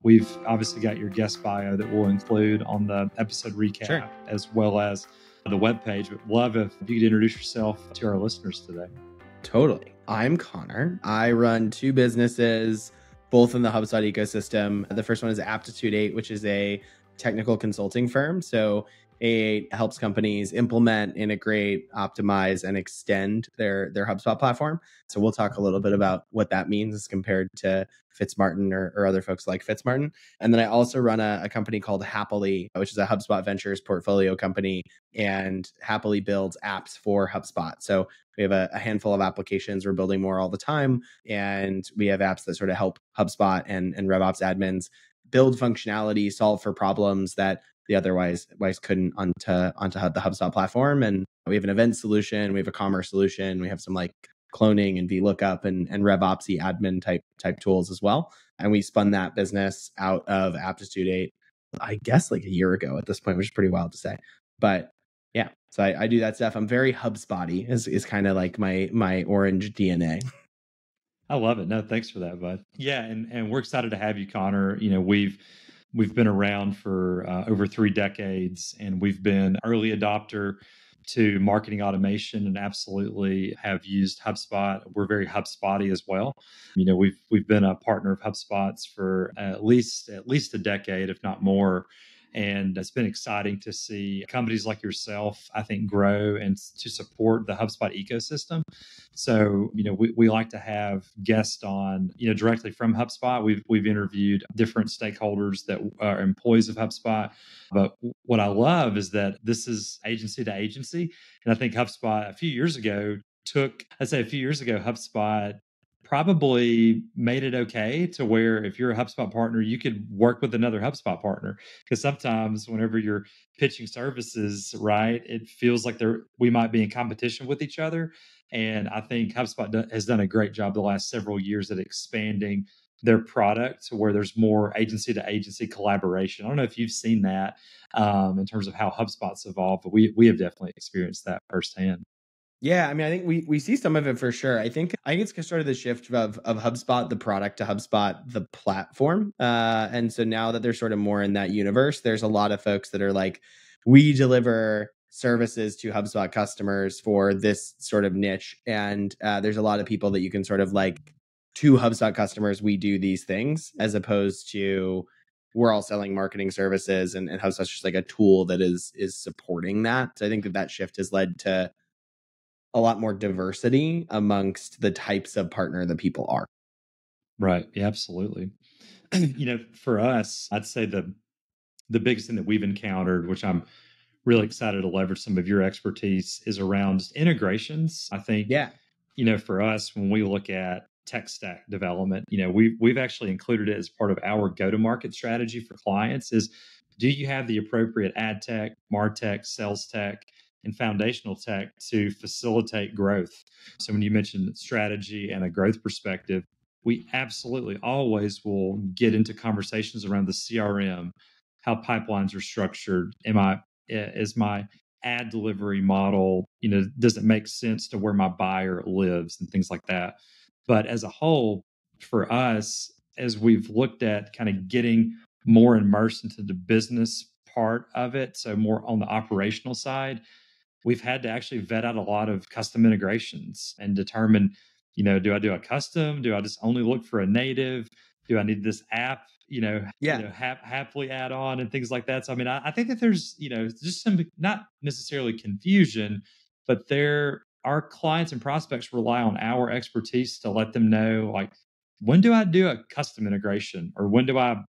We've obviously got your guest bio that we'll include on the episode recap, Sure. as well as the webpage. But love if you could introduce yourself to our listeners today. Totally. I'm Connor. I run two businesses, both in the HubSpot ecosystem. The first one is Aptitude 8, which is a technical consulting firm. So it helps companies implement, integrate, optimize, and extend their HubSpot platform. So we'll talk a little bit about what that means as compared to Fitzmartin or other folks like Fitzmartin. And then I also run a company called Hapily, which is a HubSpot Ventures portfolio company, and Hapily builds apps for HubSpot. So we have a handful of applications. We're building more all the time. And we have apps that sort of help HubSpot and RevOps admins build functionality, solve for problems that they otherwise couldn't onto the HubSpot platform. And we have an event solution. We have a commerce solution. We have some like cloning and VLOOKUP and RevOpsy admin type tools as well. And we spun that business out of Aptitude 8, I guess like a year ago at this point, which is pretty wild to say. But yeah, so I do that stuff. I'm very HubSpot-y is kind of like my orange DNA. I love it. No, thanks for that, bud. Yeah, and we're excited to have you, Connor. You know, we've been around for over 3 decades, and we've been early adopter to marketing automation, and absolutely have used HubSpot. We're very HubSpot-y as well. You know, we've been a partner of HubSpot's for at least a decade, if not more. And it's been exciting to see companies like yourself, I think, grow and to support the HubSpot ecosystem. So, you know, we like to have guests on, you know, directly from HubSpot. We've interviewed different stakeholders that are employees of HubSpot. But what I love is that this is agency to agency. And I think HubSpot a few years ago, HubSpot probably made it okay to where if you're a HubSpot partner, you could work with another HubSpot partner. Because sometimes whenever you're pitching services, right, it feels like we might be in competition with each other. And I think HubSpot has done a great job the last several years at expanding their product to where there's more agency to agency collaboration. I don't know if you've seen that in terms of how HubSpot's evolved, but we have definitely experienced that firsthand. Yeah, I mean, I think we see some of it for sure. I think it's sort of the shift of HubSpot, the product, to HubSpot, the platform. And so now that they're sort of more in that universe, there's a lot of folks that are like, we deliver services to HubSpot customers for this sort of niche. And there's a lot of people that you can sort of like, to HubSpot customers, we do these things, as opposed to we're all selling marketing services and HubSpot's just like a tool that is supporting that. So I think that shift has led to a lot more diversity amongst the types of partner that people are. Right. Yeah, absolutely. You know, for us, I'd say the biggest thing that we've encountered, which I'm really excited to leverage some of your expertise, is around just integrations. I think, you know, for us, when we look at tech stack development, you know, we've actually included it as part of our go-to-market strategy for clients is, do you have the appropriate ad tech, Martech, sales tech, and foundational tech to facilitate growth? So when you mentioned strategy and a growth perspective, we absolutely always will get into conversations around the CRM, how pipelines are structured. Is my ad delivery model, you know, does it make sense to where my buyer lives and things like that? But as a whole, for us, as we've looked at kind of getting more immersed into the business part of it, so more on the operational side, we've had to actually vet out a lot of custom integrations and determine, you know, do I do a custom? Do I just only look for a native? Do I need this app, happily add on and things like that? So, I mean, I think that there's, you know, just some, not necessarily confusion, but our clients and prospects rely on our expertise to let them know, like, when do I do a custom integration, or when do I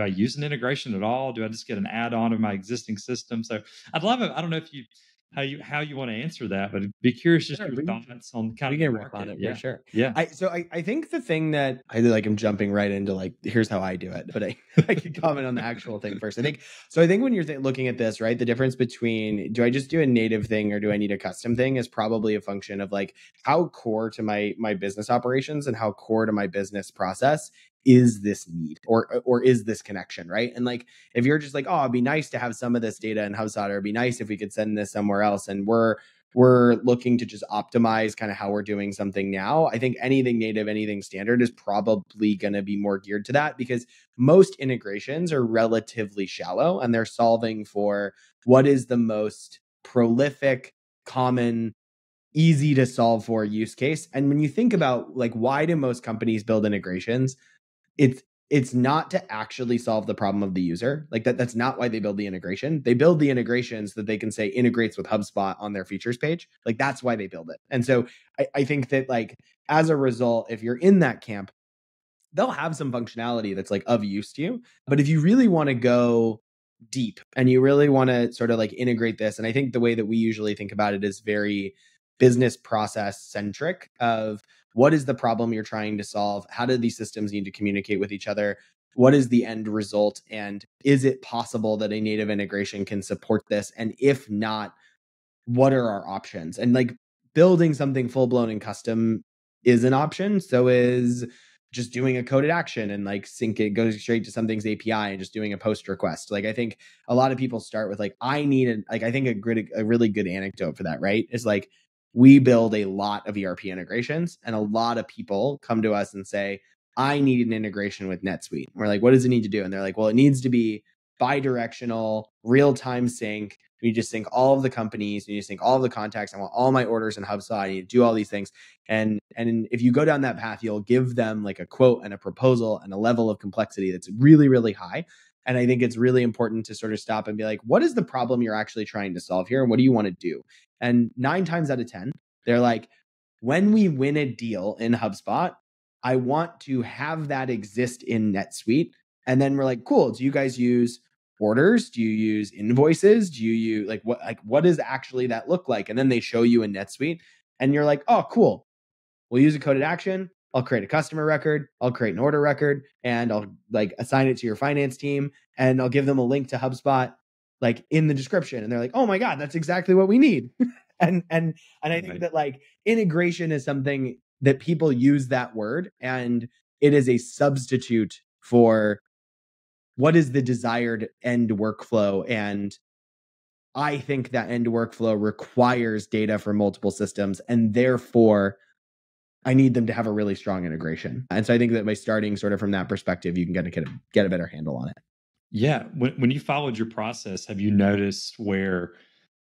use an integration at all? Do I just get an add-on of my existing system? So I'd love it. I don't know if how you want to answer that, but be curious just your thoughts on kind of the riff on it. Yeah. For sure. Yeah. I think the thing that I'm jumping right into, like, here's how I do it, but I could comment on the actual thing first. I think when you're looking at this, right, the difference between, do I just do a native thing or do I need a custom thing, is probably a function of like how core to my business operations and how core to my business process is this need or is this connection, right? And like, if you're just like, oh, it'd be nice to have some of this data in HubSpot, or it'd be nice if we could send this somewhere else, and we're we're looking to just optimize kind of how we're doing something now. I think anything native, anything standard is probably going to be more geared to that, because most integrations are relatively shallow and they're solving for what is the most prolific, common, easy to solve for use case. And when you think about like, why do most companies build integrations? It's not to actually solve the problem of the user. Like that's not why they build the integration. They build the integration so that they can say integrates with HubSpot on their features page. Like that's why they build it. And so I think that like as a result, if you're in that camp, they'll have some functionality that's like of use to you. But if you really want to go deep and you really want to sort of like integrate this, and I think the way that we usually think about it is very business process centric of what is the problem you're trying to solve? How do these systems need to communicate with each other? What is the end result? And is it possible that a native integration can support this? And if not, what are our options? And like building something full blown and custom is an option. So is just doing a coded action and like sync it, goes straight to something's API and just doing a post request. Like I think a lot of people start with like, I think a really good anecdote for that, right? Is like we build a lot of ERP integrations and a lot of people come to us and say, I need an integration with NetSuite. And we're like, what does it need to do? And they're like, well, it needs to be bi-directional, real-time sync. We just sync all of the companies, you sync all of the contacts. I want all my orders in HubSpot. I need to do all these things. And if you go down that path, you'll give them like a quote and a proposal and a level of complexity that's really, really high. And I think it's really important to sort of stop and be like, what is the problem you're actually trying to solve here? And what do you want to do? And 9 times out of 10, they're like, when we win a deal in HubSpot, I want to have that exist in NetSuite. And then we're like, cool. Do you guys use orders? Do you use invoices? Do you use what does actually that look like? And then they show you in NetSuite and you're like, oh, cool. We'll use a coded action. I'll create a customer record. I'll create an order record and I'll like assign it to your finance team and I'll give them a link to HubSpot like in the description. And they're like, oh my God, that's exactly what we need. and I think that like integration is something that people use that word and it is a substitute for what is the desired end workflow. And I think that end workflow requires data from multiple systems. And therefore, I need them to have a really strong integration. And so I think that by starting sort of from that perspective, you can get a better handle on it. Yeah. When you followed your process, have you noticed where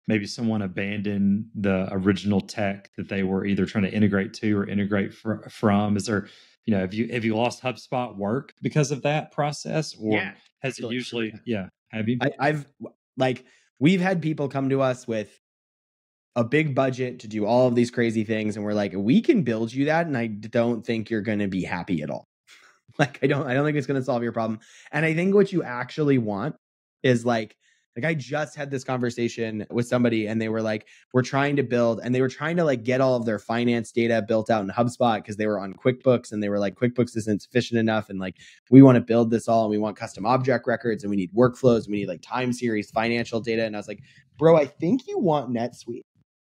maybe someone abandoned the original tech that they were either trying to integrate to or integrate from? Is there, have you lost HubSpot work because of that process, or has it usually? Yeah, have you? I've like we've had people come to us with a big budget to do all of these crazy things, and we're like, we can build you that, and I don't think you're going to be happy at all. Like I don't think it's going to solve your problem. And I think what you actually want is like I just had this conversation with somebody and they were like, we're trying to build, and they were trying to like get all of their finance data built out in HubSpot because they were on QuickBooks and they were like, QuickBooks isn't sufficient enough. And like, we want to build this all and we want custom object records and we need workflows. And we need like time series financial data. And I was like, bro, I think you want NetSuite.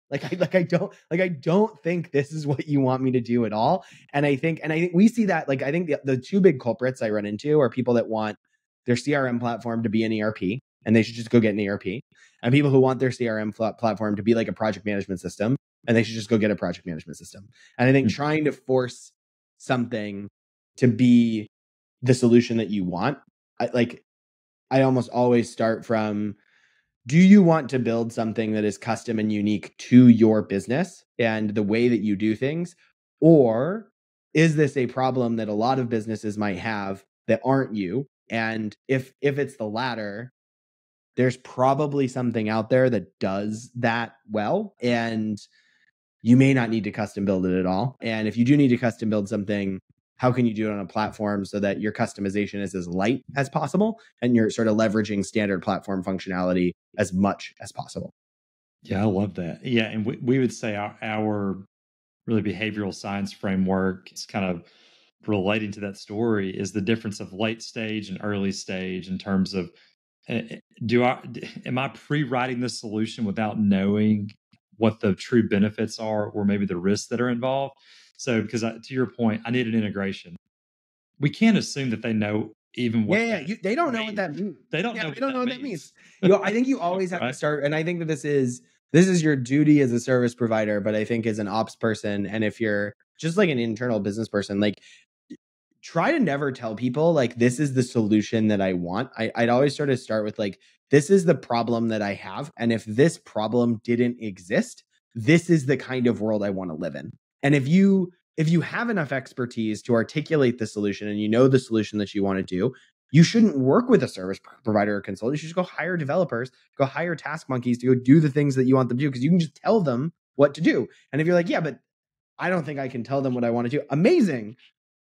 I don't think this is what you want me to do at all. And I think we see that, like, I think the 2 big culprits I run into are people that want their CRM platform to be an ERP and they should just go get an ERP, and people who want their CRM platform to be like a project management system and they should just go get a project management system. And I think trying to force something to be the solution that you want, I almost always start from, do you want to build something that is custom and unique to your business and the way that you do things? Or is this a problem that a lot of businesses might have that aren't you? And if it's the latter, there's probably something out there that does that well, and you may not need to custom build it at all. And if you do need to custom build something, how can you do it on a platform so that your customization is as light as possible and you're sort of leveraging standard platform functionality as much as possible? Yeah, I love that. Yeah, and we would say our really behavioral science framework is kind of relating to that story is the difference of late stage and early stage in terms of am I pre-writing the solution without knowing what the true benefits are or maybe the risks that are involved? So, because to your point, I need an integration. We can't assume that they know even what. They don't know what that means. They don't know. They don't know what that means. I think you always have to start, and I think that this is this is your duty as a service provider, but I think as an ops person, and if you're just like an internal business person, like try to never tell people like this is the solution that I want. I'd always sort of start with like, this is the problem that I have. And if this problem didn't exist, this is the kind of world I want to live in. And if you have enough expertise to articulate the solution and you know the solution that you want to do, you shouldn't work with a service provider or consultant. You should just go hire developers, go hire task monkeys to go do the things that you want them to do, because you can just tell them what to do. And if you're like, yeah, but I don't think I can tell them what I want to do, amazing.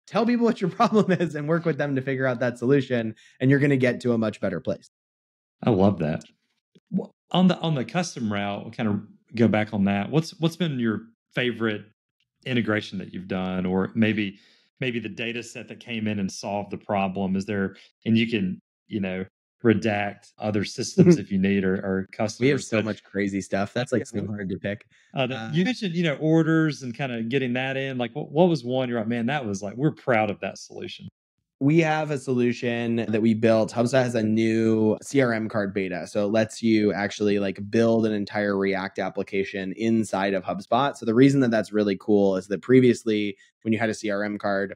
Tell people what your problem is and work with them to figure out that solution, and you're going to get to a much better place. I love that. On the custom route, we'll kind of go back on that. What's been your favorite integration that you've done, or maybe the data set that came in and solved the problem? Is there, and you can, redact other systems if you need, or customers. We have so much crazy stuff. That's like so hard to pick. You mentioned, orders and kind of getting that in. Like, what was one you're like, man, that was like, we're proud of that solution? We have a solution that we built. HubSpot has a new CRM card beta. So it lets you actually like build an entire React application inside of HubSpot. So the reason that that's really cool is that previously when you had a CRM card,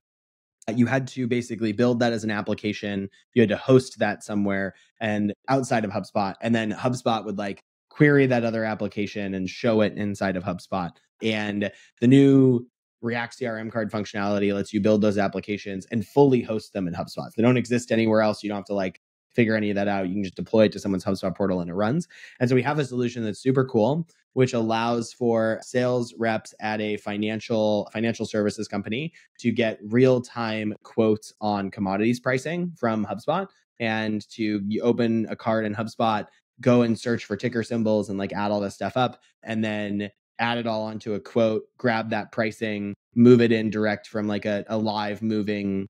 you had to basically build that as an application. You had to host that somewhere and outside of HubSpot. And then HubSpot would like query that other application and show it inside of HubSpot. And the new React CRM card functionality lets you build those applications and fully host them in HubSpot. They don't exist anywhere else. You don't have to like figure any of that out. You can just deploy it to someone's HubSpot portal and it runs. And so we have a solution that's super cool, which allows for sales reps at a financial services company to get real-time quotes on commodities pricing from HubSpot. And you open a card in HubSpot, go and search for ticker symbols and like add all this stuff up, and then add it all onto a quote, grab that pricing, move it in direct from like a live moving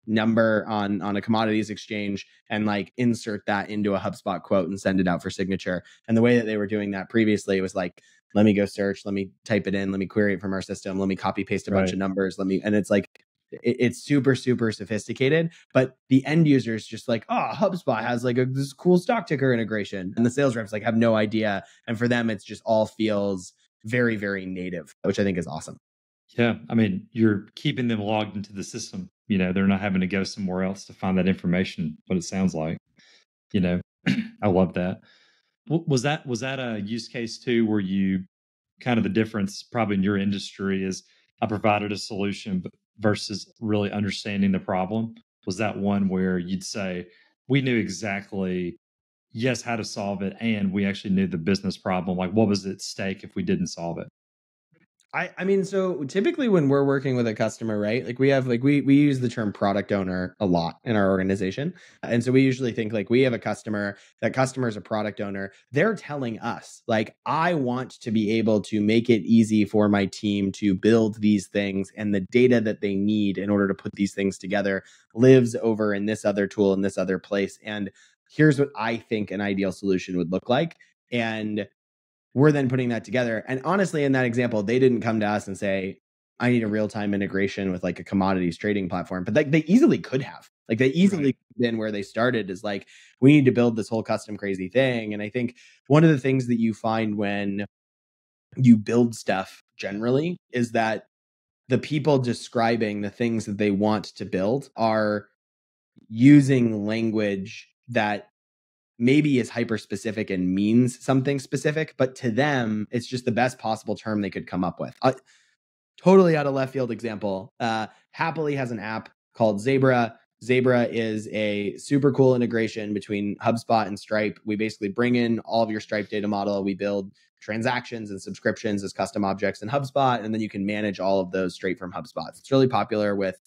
number on a commodities exchange, and like insert that into a HubSpot quote and send it out for signature. And the way that they were doing that previously was like, let me go search, let me type it in, let me query it from our system, let me copy paste a bunch of numbers, and it's like, it's super, super sophisticated, but the end user is just like, oh, HubSpot has like this cool stock ticker integration. And the sales reps like have no idea. And for them, it's just all feels very, very native, which I think is awesome. Yeah. I mean, you're keeping them logged into the system. They're not having to go somewhere else to find that information, what it sounds like. I love that. Was that a use case too, where you kind of the difference probably in your industry is I provided a solution versus really understanding the problem? Was that one where you'd say, we knew exactly, yes, how to solve it, and we actually knew the business problem? Like, what was at stake if we didn't solve it? I mean, so typically when we're working with a customer, right? Like we have, like we use the term product owner a lot in our organization. And so we usually think like we have a customer, that customer is a product owner. They're telling us like, I want to be able to make it easy for my team to build these things, and the data that they need in order to put these things together lives over in this other tool in this other place. And here's what I think an ideal solution would look like. And we're then putting that together. And honestly, in that example, they didn't come to us and say, I need a real-time integration with like a commodities trading platform. But like they easily could have. Like they easily could have been where they started, is like, we need to build this whole custom crazy thing. And I think one of the things that you find when you build stuff generally is that the people describing the things that they want to build are using language that maybe is hyper specific and means something specific, but to them, it's just the best possible term they could come up with. Totally out of left field example. Hapily has an app called Zebra. Zebra is a super cool integration between HubSpot and Stripe. We basically bring in all of your Stripe data model. We build transactions and subscriptions as custom objects in HubSpot, and then you can manage all of those straight from HubSpot. It's really popular with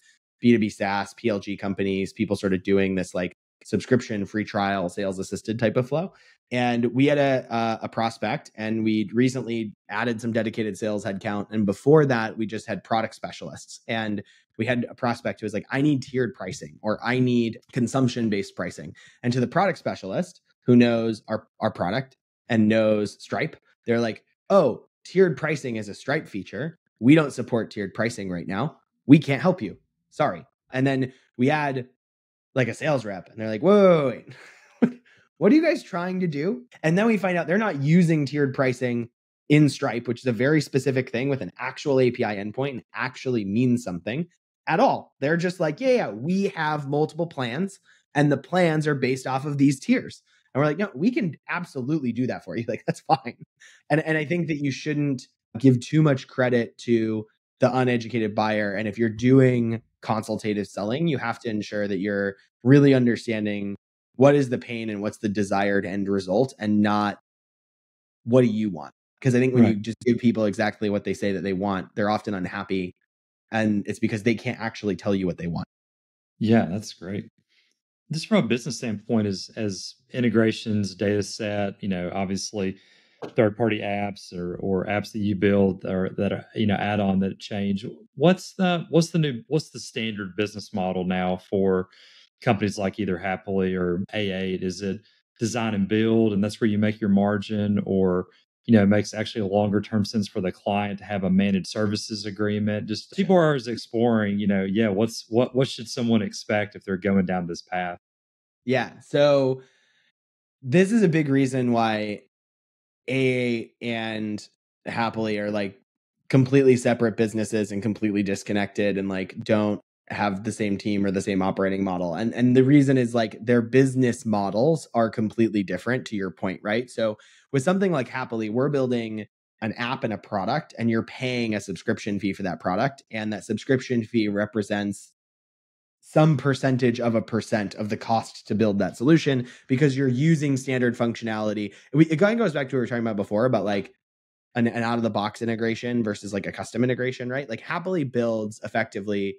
B2B SaaS, PLG companies, people sort of doing this like subscription, free trial, sales assisted type of flow. And we had a prospect, and we recently added some dedicated sales headcount. And before that, we just had product specialists. And we had a prospect who was like, I need tiered pricing, or I need consumption-based pricing. And to the product specialist who knows our product and knows Stripe, they're like, oh, tiered pricing is a Stripe feature. We don't support tiered pricing right now. We can't help you. Sorry. And then we had like a sales rep, and they're like, whoa, wait. what are you guys trying to do? And then we find out they're not using tiered pricing in Stripe, which is a very specific thing with an actual API endpoint and actually means something at all. They're just like, yeah, we have multiple plans and the plans are based off of these tiers. And we're like, no, we can absolutely do that for you. Like, that's fine. And I think that you shouldn't give too much credit to the uneducated buyer. And if you're doing consultative selling, you have to ensure that you're really understanding what is the pain and what's the desired end result and not what do you want. Because I think when you just give people exactly what they say that they want, they're often unhappy. And it's because they can't actually tell you what they want. Yeah, that's great. Just from a business standpoint, as integrations, data set, obviously third-party apps or apps that you build or that are, add on that change. What's the standard business model now for companies like either Happily or A8? Is it design and build, and that's where you make your margin, or it makes actually a longer term sense for the client to have a managed services agreement? Just people are always exploring, what should someone expect if they're going down this path? Yeah. So this is a big reason why A and Happily are like completely separate businesses and completely disconnected and like don't have the same team or the same operating model. And the reason is like their business models are completely different, to your point, right? So with something like Happily, we're building an app and a product and you're paying a subscription fee for that product, and that subscription fee represents some percentage of a percent of the cost to build that solution because you're using standard functionality. It kind of goes back to what we were talking about before about like an out of the box integration versus like a custom integration, right? Like Happily builds effectively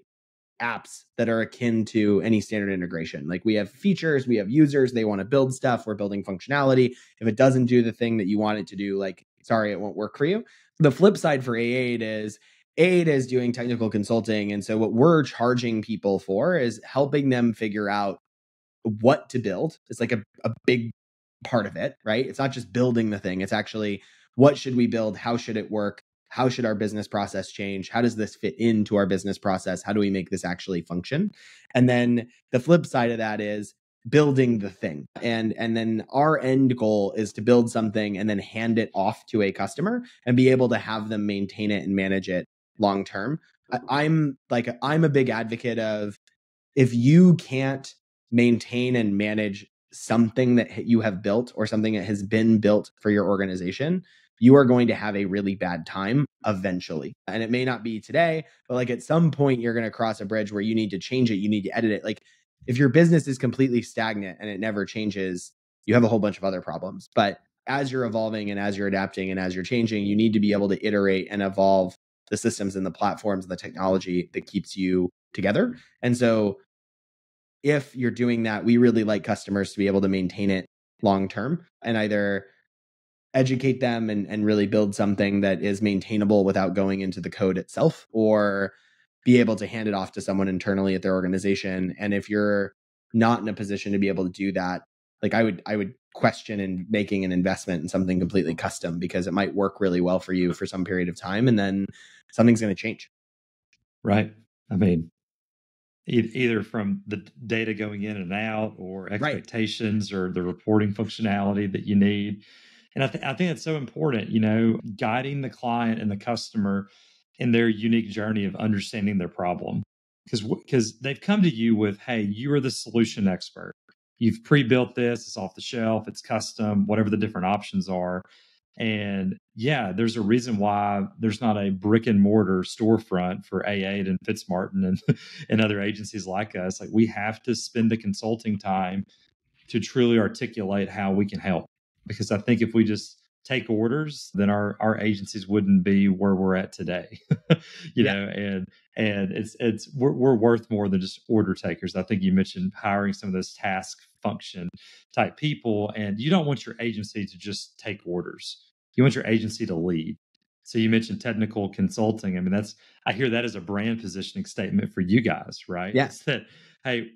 apps that are akin to any standard integration. Like we have features, we have users, they want to build stuff, we're building functionality. If it doesn't do the thing that you want it to do, like, sorry, it won't work for you. The flip side for A8 is A8 is doing technical consulting. And so what we're charging people for is helping them figure out what to build. It's like a big part of it, right? It's not just building the thing. It's actually what should we build? How should it work? How should our business process change? How does this fit into our business process? How do we make this actually function? And then the flip side of that is building the thing. And then our end goal is to build something and then hand it off to a customer and be able to have them maintain it and manage it long term. I'm a big advocate of, if you can't maintain and manage something that you have built or something that has been built for your organization, you are going to have a really bad time eventually. And it may not be today, but like at some point you're going to cross a bridge where you need to change it, you need to edit it. Like if your business is completely stagnant and it never changes, you have a whole bunch of other problems. But as you're evolving and as you're adapting and as you're changing, you need to be able to iterate and evolve the systems and the platforms and the technology that keeps you together. And so if you're doing that, we really like customers to be able to maintain it long term and either educate them and really build something that is maintainable without going into the code itself, or be able to hand it off to someone internally at their organization. And if you're not in a position to be able to do that, like I would question in making an investment in something completely custom, because it might work really well for you for some period of time and then something's going to change. Right. I mean, either from the data going in and out, or expectations, or the reporting functionality that you need. And I think it's so important, guiding the client and the customer in their unique journey of understanding their problem. Because they've come to you with, hey, you are the solution expert. You've pre-built this, it's off the shelf, it's custom, whatever the different options are. And yeah, there's a reason why there's not a brick and mortar storefront for A8 and Fitzmartin and, and other agencies like us. Like, we have to spend the consulting time to truly articulate how we can help. Because I think if we just take orders, then our agencies wouldn't be where we're at today. And we're worth more than just order takers. I think you mentioned hiring some of those task function type people, and you don't want your agency to just take orders. You want your agency to lead. So you mentioned technical consulting. I mean, I hear that as a brand positioning statement for you guys, right? Yeah. It's that, hey,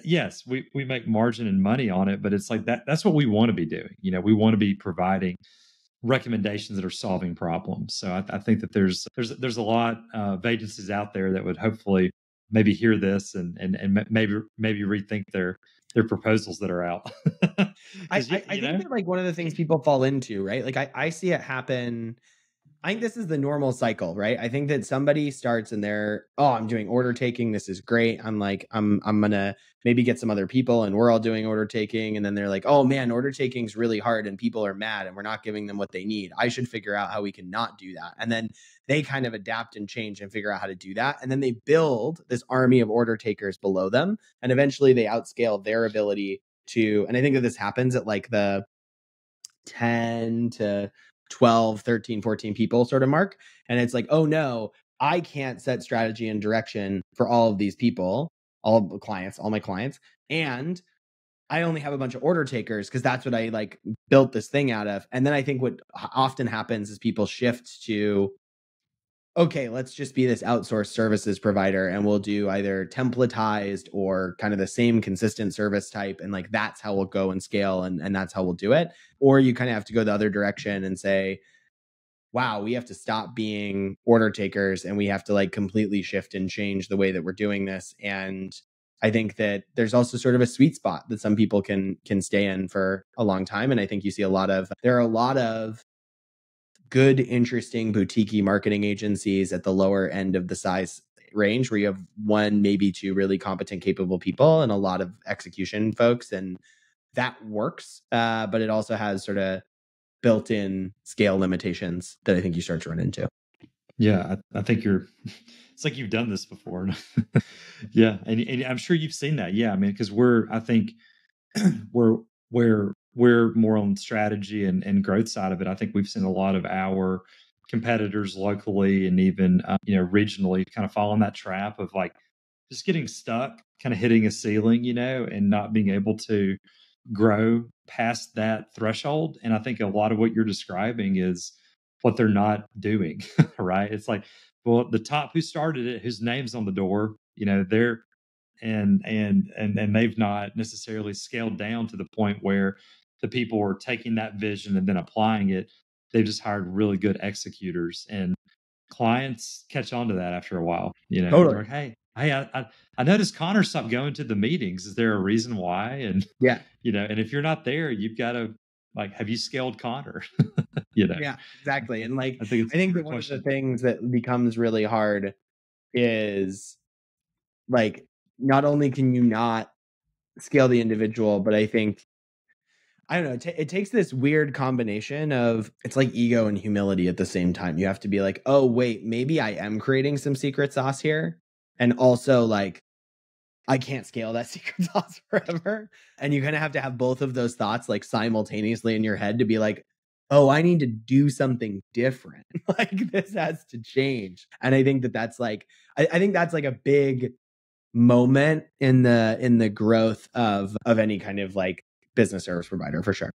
yes, we make margin and money on it, but it's like that's what we want to be doing. We want to be providing recommendations that are solving problems. So I think that there's a lot of agencies out there that would hopefully maybe hear this and maybe rethink their proposals that are out. Because I think that like one of the things people fall into, right? Like I see it happen. I think this is the normal cycle, right? I think that somebody starts and they're, oh, I'm doing order taking. This is great. I'm gonna maybe get some other people and we're all doing order taking. And then they're like, oh man, order taking is really hard and people are mad and we're not giving them what they need. I should figure out how we can not do that. And then they kind of adapt and change and figure out how to do that. And then they build this army of order takers below them. And eventually they outscale their ability to, and I think that this happens at like the 10 to 12, 13, 14 people sort of mark. And it's like, oh no, I can't set strategy and direction for all of these people, all my clients. And I only have a bunch of order takers because that's what I like built this thing out of. And then I think what often happens is people shift to, okay, let's just be this outsourced services provider and we'll do either templatized or kind of the same consistent service type. And like, that's how we'll go and scale and that's how we'll do it. Or you kind of have to go the other direction and say, wow, we have to stop being order takers and we have to like completely shift and change the way that we're doing this. And I think that there's also sort of a sweet spot that some people can stay in for a long time. And I think you see there are a lot of good, interesting boutique marketing agencies at the lower end of the size range where you have one, maybe two really competent, capable people and a lot of execution folks. And that works. But it also has sort of built-in scale limitations that I think you start to run into. Yeah, I think it's like you've done this before. Yeah. And I'm sure you've seen that. Yeah. I mean, because I think we're more on strategy and growth side of it. I think we've seen a lot of our competitors locally and even regionally kind of fall in that trap of like just getting stuck, kind of hitting a ceiling, and not being able to grow past that threshold. And I think a lot of what you're describing is what they're not doing, right? It's like, well, the top who started it, whose name's on the door, they're and they've not necessarily scaled down to the point where the people are taking that vision and then applying it. They've just hired really good executors, and clients catch on to that after a while. Totally. They're like, hey, I noticed Connor stopped going to the meetings. Is there a reason why? And yeah, and if you're not there, you've got to like, have you scaled Connor? Yeah, exactly. And like, I think that one of the things that becomes really hard is like, not only can you not scale the individual, but I think, I don't know, it takes this weird combination of, it's like ego and humility at the same time. You have to be like, oh, wait, maybe I am creating some secret sauce here. And also like, I can't scale that secret sauce forever. And you kind of have to have both of those thoughts like simultaneously in your head to be like, oh, I need to do something different. Like this has to change. And I think that that's like, I think that's like a big moment in the growth of any kind of like business service provider for sure.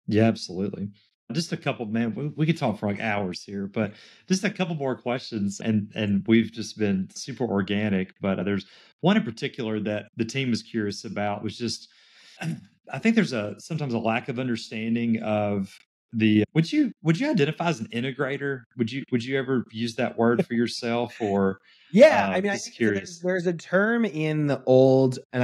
Yeah, absolutely. Just a couple, man. We could talk for like hours here, but just a couple more questions, and we've just been super organic. But there's one in particular that the team is curious about, which just I think there's sometimes a lack of understanding of the. Would you identify as an integrator? Would you ever use that word for yourself or? Yeah, I mean, I just think curious. there's a term in the old, and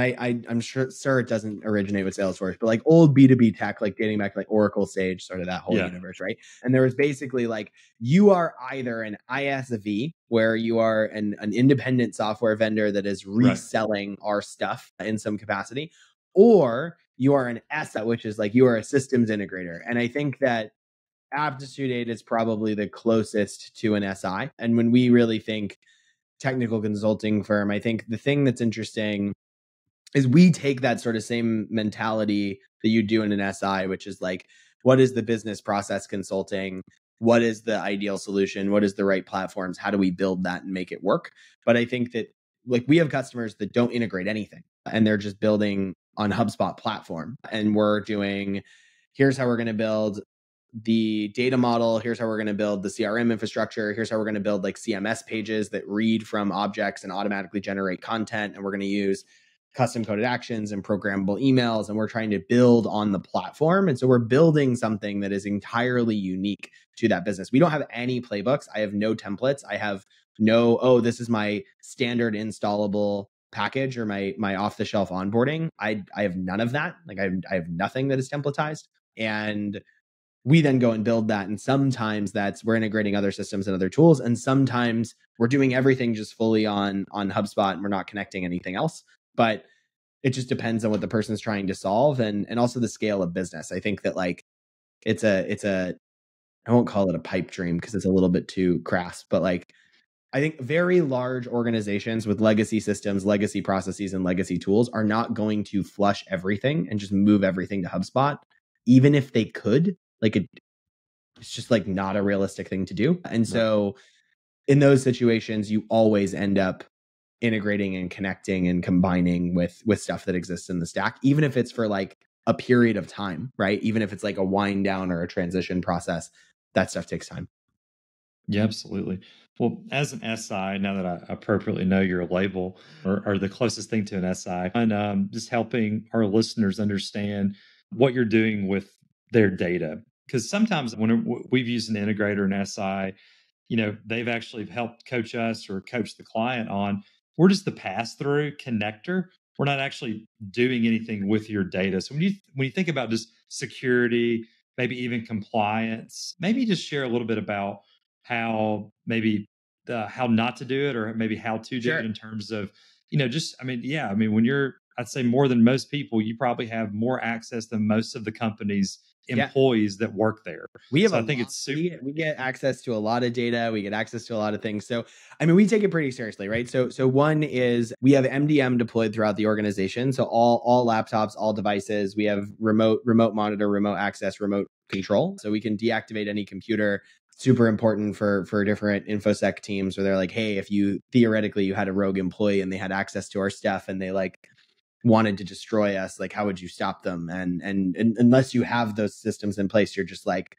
I'm sure it doesn't originate with Salesforce, but like old B2B tech, like dating back to like Oracle, Sage, sort of that whole universe, right? And there was basically like, you are either an ISV, where you are an independent software vendor that is reselling our stuff in some capacity, or you are an SI, which is like you are a systems integrator. And I think that Aptitude 8 is probably the closest to an SI. And when we really think technical consulting firm, I think the thing that's interesting is we take that sort of same mentality that you do in an SI, which is like, what is the business process consulting? What is the ideal solution? What is the right platforms? How do we build that and make it work? But I think that like we have customers that don't integrate anything and they're just building on HubSpot platform. And we're doing, here's how we're going to build the data model. Here's how we're going to build the CRM infrastructure. Here's how we're going to build like CMS pages that read from objects and automatically generate content. And we're going to use custom coded actions and programmable emails. And we're trying to build on the platform. And so we're building something that is entirely unique to that business. We don't have any playbooks. I have no templates. I have no, oh, this is my standard installable package or my off the shelf onboarding. I have none of that. Like I have nothing that is templatized. And we then go and build that. And sometimes we're integrating other systems and other tools. And sometimes we're doing everything just fully on HubSpot and we're not connecting anything else. But it just depends on what the person's trying to solve and also the scale of business. I think that like it's a I won't call it a pipe dream because it's a little bit too crass, but like I think very large organizations with legacy systems, legacy processes, and legacy tools are not going to flush everything and just move everything to HubSpot, even if they could. Like it's just like not a realistic thing to do. And so in those situations, you always end up integrating and connecting and combining with stuff that exists in the stack, even if it's for like a period of time, right? Even if it's like a wind down or a transition process, that stuff takes time. Yeah, absolutely. Well, as an SI, now that I appropriately know your label or the closest thing to an SI, and just helping our listeners understand what you're doing with their data. Because sometimes when we've used an integrator and SI, they've actually helped coach us or coach the client on we're just the pass through connector. We're not actually doing anything with your data. So when you think about just security, maybe even compliance, maybe just share a little bit about how maybe how not to do it or maybe how to do it in terms of when you're I'd say more than most people, you probably have more access than most of the company's employees that work there. We have we get access to a lot of data. We get access to a lot of things. So, I mean, we take it pretty seriously, right? So one is we have MDM deployed throughout the organization. So all laptops, all devices, we have remote monitor, remote access, remote control. So we can deactivate any computer. Super important for different infosec teams where they're like, hey, if you theoretically you had a rogue employee and they had access to our stuff and they like wanted to destroy us, like how would you stop them? And unless you have those systems in place, you're just like,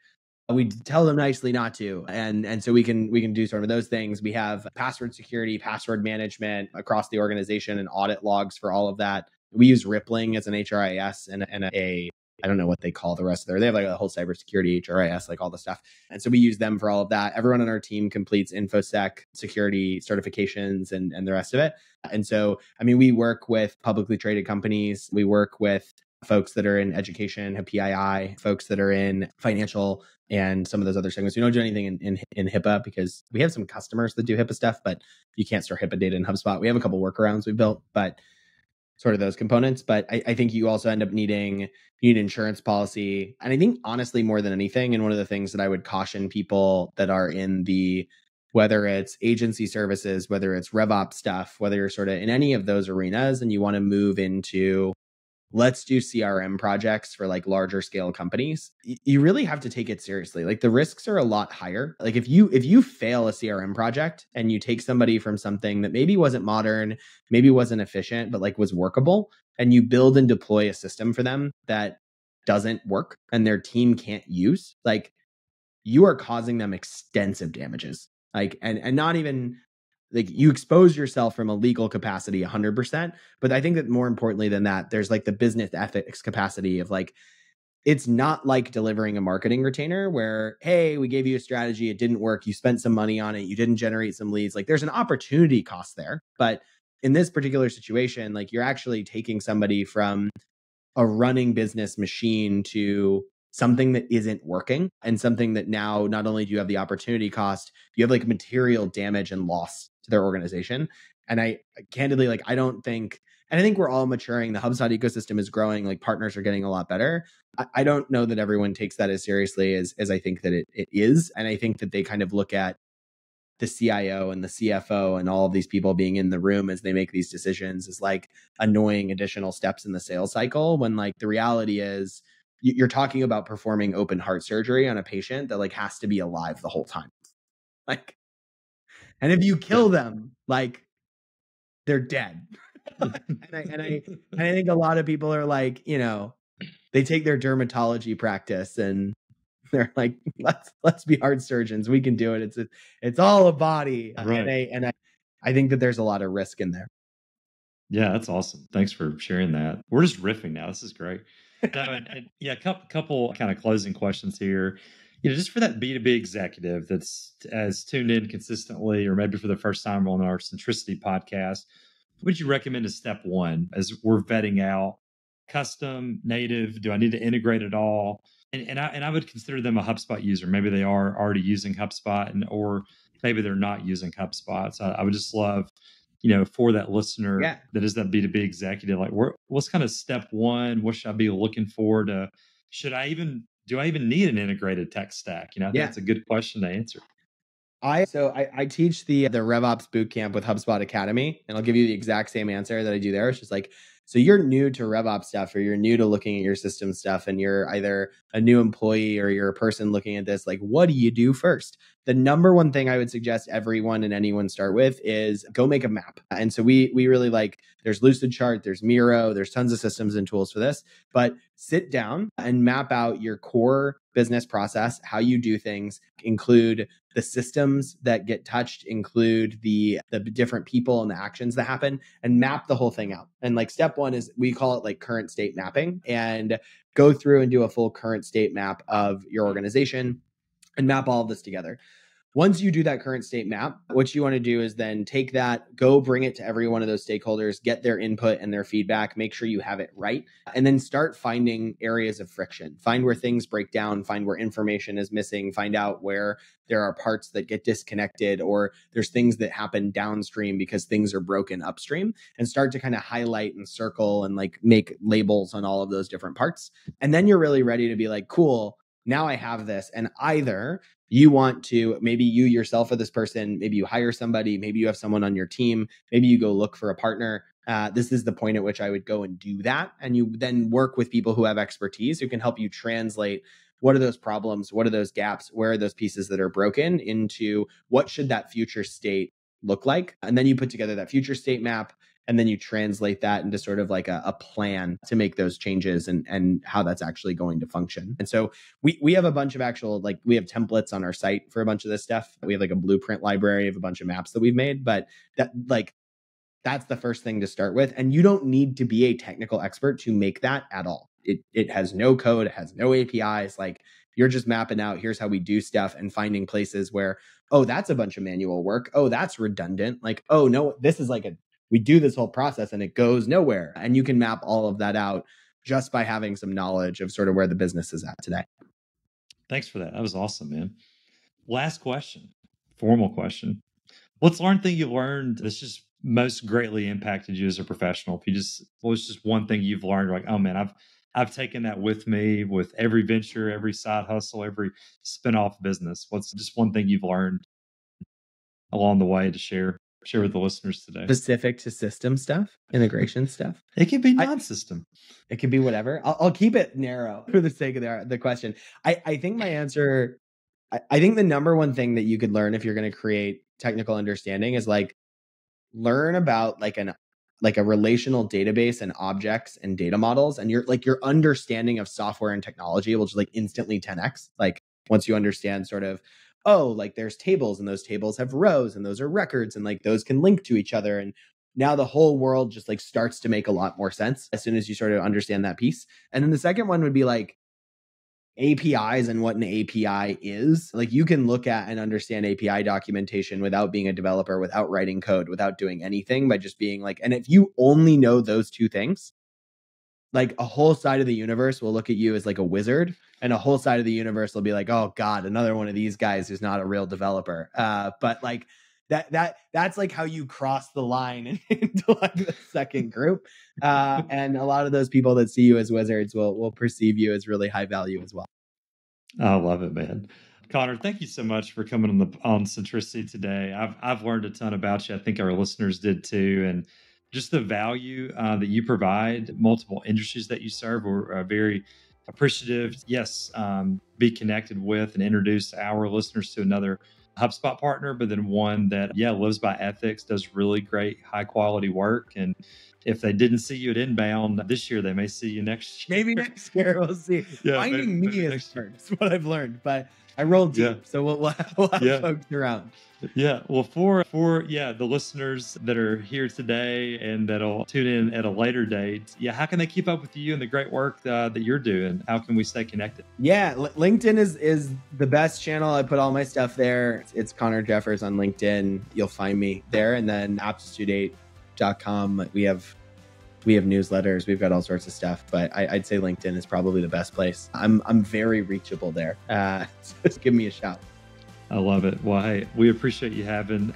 we tell them nicely not to. And so we can do sort of those things. We have password security, password management across the organization and audit logs for all of that. We use Rippling as an HRIS and a I don't know what they call the rest of they have like a whole cybersecurity HRIS, like all the stuff. And so we use them for all of that. Everyone on our team completes InfoSec security certifications and the rest of it. And so, I mean, we work with publicly traded companies. We work with folks that are in education, PII, folks that are in financial and some of those other segments. We don't do anything in HIPAA because we have some customers that do HIPAA stuff, but you can't store HIPAA data in HubSpot. We have a couple workarounds we built, but sort of those components. But I think you also end up needing insurance policy. And I think honestly, more than anything, and one of the things that I would caution people that are in whether it's agency services, whether it's RevOps stuff, whether you're sort of in any of those arenas and you want to move into let's do CRM projects for like larger scale companies, you really have to take it seriously. Like the risks are a lot higher. Like if you fail a CRM project and you take somebody from something that maybe wasn't modern, maybe wasn't efficient, but like was workable, and you build and deploy a system for them that doesn't work and their team can't use, like you are causing them extensive damages. Like, and not even like you expose yourself from a legal capacity 100%. But I think that more importantly than that, there's like the business ethics capacity of like, it's not like delivering a marketing retainer where, hey, we gave you a strategy, it didn't work, you spent some money on it, you didn't generate some leads. Like there's an opportunity cost there. But in this particular situation, like you're actually taking somebody from a running business machine to something that isn't working and something that now not only do you have the opportunity cost, you have like material damage and loss to their organization. And I candidly, like, I don't think, and I think we're all maturing. The HubSpot ecosystem is growing, like partners are getting a lot better. I don't know that everyone takes that as seriously as I think that it is. And I think that they kind of look at the CIO and the CFO and all of these people being in the room as they make these decisions is like annoying additional steps in the sales cycle, when like the reality is you're talking about performing open heart surgery on a patient that like has to be alive the whole time. Like, and if you kill them, like they're dead. and I think a lot of people are like, they take their dermatology practice and they're like, let's be heart surgeons. We can do it. It's all a body. Right. And I think that there's a lot of risk in there. Yeah, that's awesome. Thanks for sharing that. We're just riffing now. This is great. And yeah, a couple kind of closing questions here. Just for that B2B executive that's as tuned in consistently, or maybe for the first time on our Centricity podcast, What would you recommend as step one as we're vetting out custom, native? Do I need to integrate it all? And I would consider them a HubSpot user. Maybe they are already using HubSpot, or maybe they're not using HubSpot. So I would just love, for that listener Yeah. that is that B2B executive, like what's kind of step one? What should I be looking for to? Do I even need an integrated tech stack? I think Yeah. that's a good question to answer. I teach the RevOps bootcamp with HubSpot Academy, and I'll give you the exact same answer that I do there. It's just like, so you're new to RevOps stuff, or you're new to looking at your system stuff, and you're either a new employee or you're a person looking at this. Like, what do you do first? The number one thing I would suggest everyone and anyone start with is go make a map. And so we really like, there's Lucidchart, there's Miro, there's tons of systems and tools for this, but sit down and map out your core business process, how you do things, include the systems that get touched, include the different people and the actions that happen, and map the whole thing out. And like step one is, we call it like current state mapping, and go through and do a full current state map of your organization and map all of this together. Once you do that current state map, what you want to do is then take that, go bring it to every one of those stakeholders, get their input and their feedback, make sure you have it right, and then start finding areas of friction. Find where things break down, find where information is missing, find out where there are parts that get disconnected, or there's things that happen downstream because things are broken upstream, and start to kind of highlight and circle and like make labels on all of those different parts. And then you're really ready to be like, cool, now I have this. And either you want to, maybe you yourself are this person, maybe you hire somebody, maybe you have someone on your team, maybe you go look for a partner. This is the point at which I would go and do that. And you then work with people who have expertise who can help you translate what are those problems, what are those gaps, where are those pieces that are broken, into what should that future state look like. And then you put together that future state map, and then you translate that into sort of like a plan to make those changes and how that's actually going to function. And so we have a bunch of actual, like, we have templates on our site for a bunch of this stuff. We have like a blueprint library of a bunch of maps that we've made, but that's the first thing to start with. And you don't need to be a technical expert to make that at all. It has no code, it has no APIs. Like, you're just mapping out, here's how we do stuff, and finding places where, oh, that's a bunch of manual work. Oh, that's redundant. Like, oh no, this is like we do this whole process and it goes nowhere. And you can map all of that out just by having some knowledge of sort of where the business is at today. Thanks for that. That was awesome, man. Last question, formal question. What's one thing you learned that's just most greatly impacted you as a professional? What's just one thing you've learned? Like, oh man, I've taken that with me with every venture, every side hustle, every spinoff business. What's just one thing you've learned along the way to share with the listeners today? Specific to system stuff, integration stuff. It can be non-system. It can be whatever. I'll keep it narrow for the sake of the question. I think my answer, I think the number one thing that you could learn if you're going to create technical understanding is like, learn about like a relational database and objects and data models, and your understanding of software and technology will just like instantly 10x. Like, once you understand sort of, oh, like there's tables, and those tables have rows, and those are records, and like those can link to each other. And now the whole world just like starts to make a lot more sense as soon as you sort of understand that piece. And then the second one would be like APIs and what an API is. Like, you can look at and understand API documentation without being a developer, without writing code, without doing anything, by just being like, and if you only know those two things, like a whole side of the universe will look at you as like a wizard, and a whole side of the universe will be like, oh God, another one of these guys who's not a real developer. But like that's like how you cross the line into like the second group. And a lot of those people that see you as wizards will perceive you as really high value as well. I love it, man. Connor, thank you so much for coming on Centricity today. I've learned a ton about you. I think our listeners did too, and just the value that you provide, multiple industries that you serve. We're very appreciative. Yes, be connected with and introduce our listeners to another HubSpot partner, but then one that, lives by ethics, does really great, high quality work. And if they didn't see you at Inbound this year, they may see you next year. Maybe next year, we'll see. Yeah, Finding maybe me is hard. That's what I've learned, but I rolled deep, so we'll have folks around. Yeah. Well, for the listeners that are here today and that'll tune in at a later date, how can they keep up with you and the great work that you're doing? How can we stay connected? Yeah, LinkedIn is the best channel. I put all my stuff there. It's Connor Jeffers on LinkedIn. You'll find me there. And then Aptitude 8 aptitude.com. We have newsletters, we've got all sorts of stuff, but I'd say LinkedIn is probably the best place. I'm very reachable there. Just give me a shout. I love it. Well, hey, we appreciate you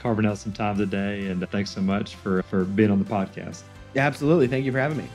carving out some time today, and thanks so much for being on the podcast. Yeah, absolutely. Thank you for having me.